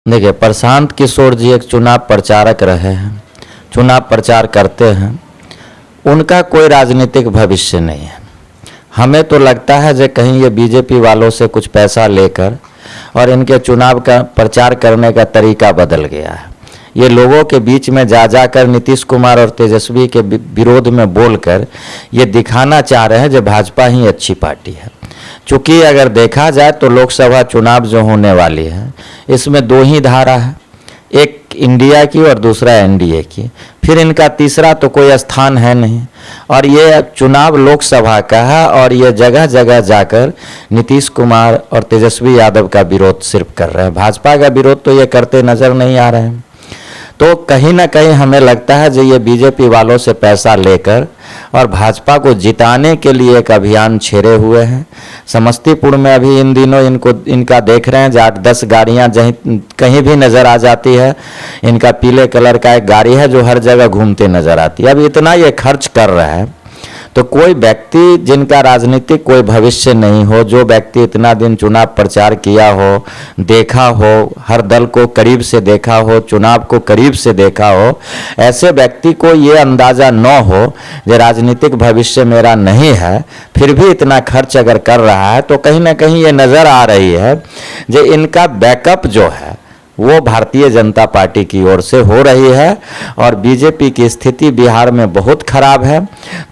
देखिए, प्रशांत किशोर जी एक चुनाव प्रचारक रहे हैं, चुनाव प्रचार करते हैं। उनका कोई राजनीतिक भविष्य नहीं है। हमें तो लगता है जो कहीं ये बीजेपी वालों से कुछ पैसा लेकर और इनके चुनाव का प्रचार करने का तरीका बदल गया है। ये लोगों के बीच में जा जाकर नीतीश कुमार और तेजस्वी के विरोध में बोलकर ये दिखाना चाह रहे हैं जो भाजपा ही अच्छी पार्टी है। चूँकि अगर देखा जाए तो लोकसभा चुनाव जो होने वाली है इसमें दो ही धारा है, एक इंडिया की और दूसरा एनडीए की। फिर इनका तीसरा तो कोई स्थान है नहीं। और ये चुनाव लोकसभा का है और ये जगह जगह जाकर नीतीश कुमार और तेजस्वी यादव का विरोध सिर्फ कर रहे हैं। भाजपा का विरोध तो ये करते नजर नहीं आ रहे हैं। तो कहीं ना कहीं हमें लगता है जो ये बीजेपी वालों से पैसा लेकर और भाजपा को जिताने के लिए एक अभियान छेड़े हुए हैं। समस्तीपुर में अभी इन दिनों इनका देख रहे हैं जो 8-10 गाड़ियां कहीं भी नज़र आ जाती है। इनका पीले कलर का एक गाड़ी है जो हर जगह घूमते नज़र आती है। अब इतना ये खर्च कर रहा है तो कोई व्यक्ति जिनका राजनीतिक कोई भविष्य नहीं हो, जो व्यक्ति इतना दिन चुनाव प्रचार किया हो, देखा हो, हर दल को करीब से देखा हो, चुनाव को करीब से देखा हो, ऐसे व्यक्ति को ये अंदाज़ा न हो जो राजनीतिक भविष्य मेरा नहीं है, फिर भी इतना खर्च अगर कर रहा है तो कहीं ना कहीं ये नज़र आ रही है जो इनका बैकअप जो है वो भारतीय जनता पार्टी की ओर से हो रही है। और बीजेपी की स्थिति बिहार में बहुत खराब है।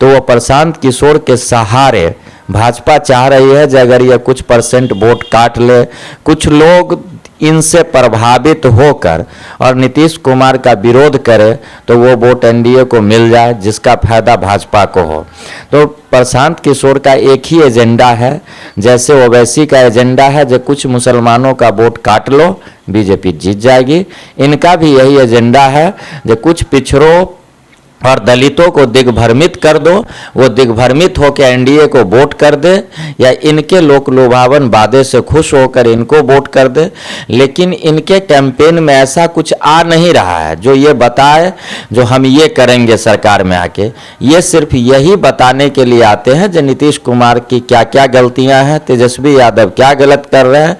तो वो प्रशांत किशोर के सहारे भाजपा चाह रही है कि अगर ये कुछ परसेंट वोट काट ले, कुछ लोग इनसे प्रभावित होकर और नीतीश कुमार का विरोध करे तो वो वोट एनडीए को मिल जाए, जिसका फायदा भाजपा को हो। तो प्रशांत किशोर का एक ही एजेंडा है, जैसे ओवैसी का एजेंडा है जो कुछ मुसलमानों का वोट काट लो बीजेपी जीत जाएगी। इनका भी यही एजेंडा है जो कुछ पिछड़ों और दलितों को दिग्भ्रमित कर दो, वो दिग्भ्रमित होकर एनडीए को वोट कर दे या इनके लोक लुभावन वादे से खुश होकर इनको वोट कर दे। लेकिन इनके कैंपेन में ऐसा कुछ आ नहीं रहा है जो ये बताए जो हम ये करेंगे सरकार में आके। ये सिर्फ यही बताने के लिए आते हैं जो नीतीश कुमार की क्या क्या गलतियां हैं, तेजस्वी यादव क्या गलत कर रहे हैं।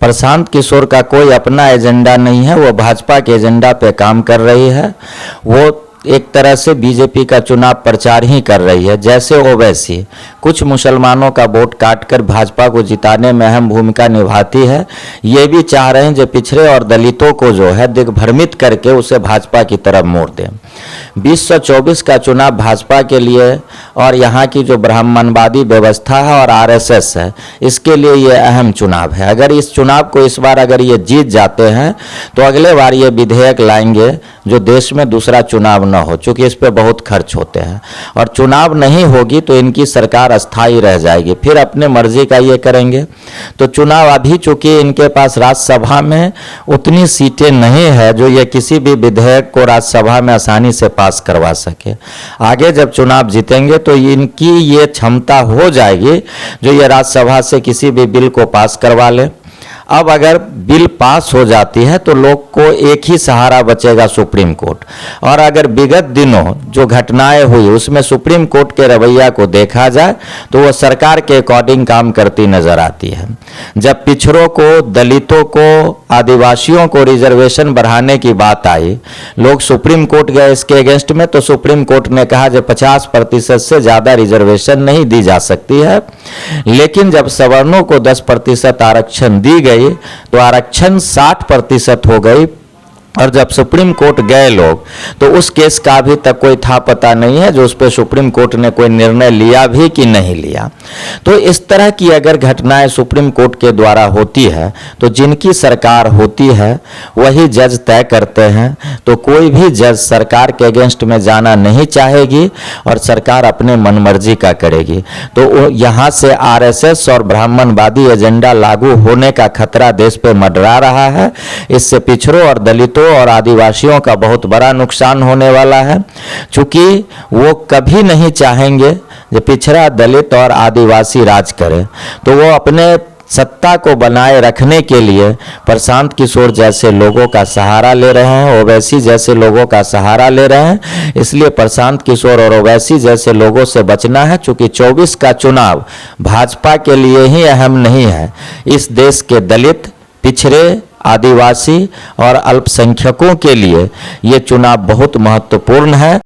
प्रशांत किशोर का कोई अपना एजेंडा नहीं है, वो भाजपा के एजेंडा पे काम कर रही है। वो एक तरह से बीजेपी का चुनाव प्रचार ही कर रही है। जैसे ओवैसी कुछ मुसलमानों का वोट काटकर भाजपा को जिताने में अहम भूमिका निभाती है, ये भी चाह रहे हैं जो पिछड़े और दलितों को जो है दिग्भ्रमित करके उसे भाजपा की तरफ मोड़ दें। 2024 का चुनाव भाजपा के लिए और यहाँ की जो ब्राह्मणवादी व्यवस्था है और आरएसएस है, इसके लिए ये अहम चुनाव है। अगर इस चुनाव को इस बार अगर ये जीत जाते हैं तो अगले बार ये विधेयक लाएंगे जो देश में दूसरा चुनाव न हो, चूँकि इस पर बहुत खर्च होते हैं। और चुनाव नहीं होगी तो इनकी सरकार अस्थायी रह जाएगी, फिर अपने मर्जी का ये करेंगे। तो चुनाव अभी चूँकि इनके पास राज्यसभा में उतनी सीटें नहीं है जो ये किसी भी विधेयक को राज्यसभा में आसानी से पास करवा सके। आगे जब चुनाव जीतेंगे तो इनकी ये क्षमता हो जाएगी जो ये राज्यसभा से किसी भी बिल को पास करवा ले। अब अगर बिल पास हो जाती है तो लोग को एक ही सहारा बचेगा, सुप्रीम कोर्ट। और अगर विगत दिनों जो घटनाएं हुई उसमें सुप्रीम कोर्ट के रवैया को देखा जाए तो वो सरकार के अकॉर्डिंग काम करती नजर आती है। जब पिछड़ों को, दलितों को, आदिवासियों को रिजर्वेशन बढ़ाने की बात आई, लोग सुप्रीम कोर्ट गए इसके अगेंस्ट में, तो सुप्रीम कोर्ट ने कहा जो 50% से ज़्यादा रिजर्वेशन नहीं दी जा सकती है। लेकिन जब सवर्णों को 10% आरक्षण दी गई तो आरक्षण 60% हो गई। और जब सुप्रीम कोर्ट गए लोग तो उस केस का अभी तक कोई था पता नहीं है जो उस पर सुप्रीम कोर्ट ने कोई निर्णय लिया भी कि नहीं लिया। तो इस तरह की अगर घटनाएं सुप्रीम कोर्ट के द्वारा होती है तो जिनकी सरकार होती है वही जज तय करते हैं। तो कोई भी जज सरकार के अगेंस्ट में जाना नहीं चाहेगी और सरकार अपने मनमर्जी का करेगी। तो यहाँ से आरएसएस और ब्राह्मणवादी एजेंडा लागू होने का खतरा देश पे मंडरा रहा है। इससे पिछड़ों और दलितों और आदिवासियों का बहुत बड़ा नुकसान होने वाला है, क्योंकि वो कभी नहीं चाहेंगे कि पिछड़ा, दलित और आदिवासी राज करे। तो वो अपने सत्ता को बनाए रखने के लिए प्रशांत किशोर जैसे लोगों का सहारा ले रहे हैं, ओवैसी जैसे लोगों का सहारा ले रहे हैं। इसलिए प्रशांत किशोर और ओवैसी जैसे लोगों से बचना है, चूंकि 24 का चुनाव भाजपा के लिए ही अहम नहीं है। इस देश के दलित, पिछड़े, आदिवासी और अल्पसंख्यकों के लिए ये चुनाव बहुत महत्वपूर्ण है।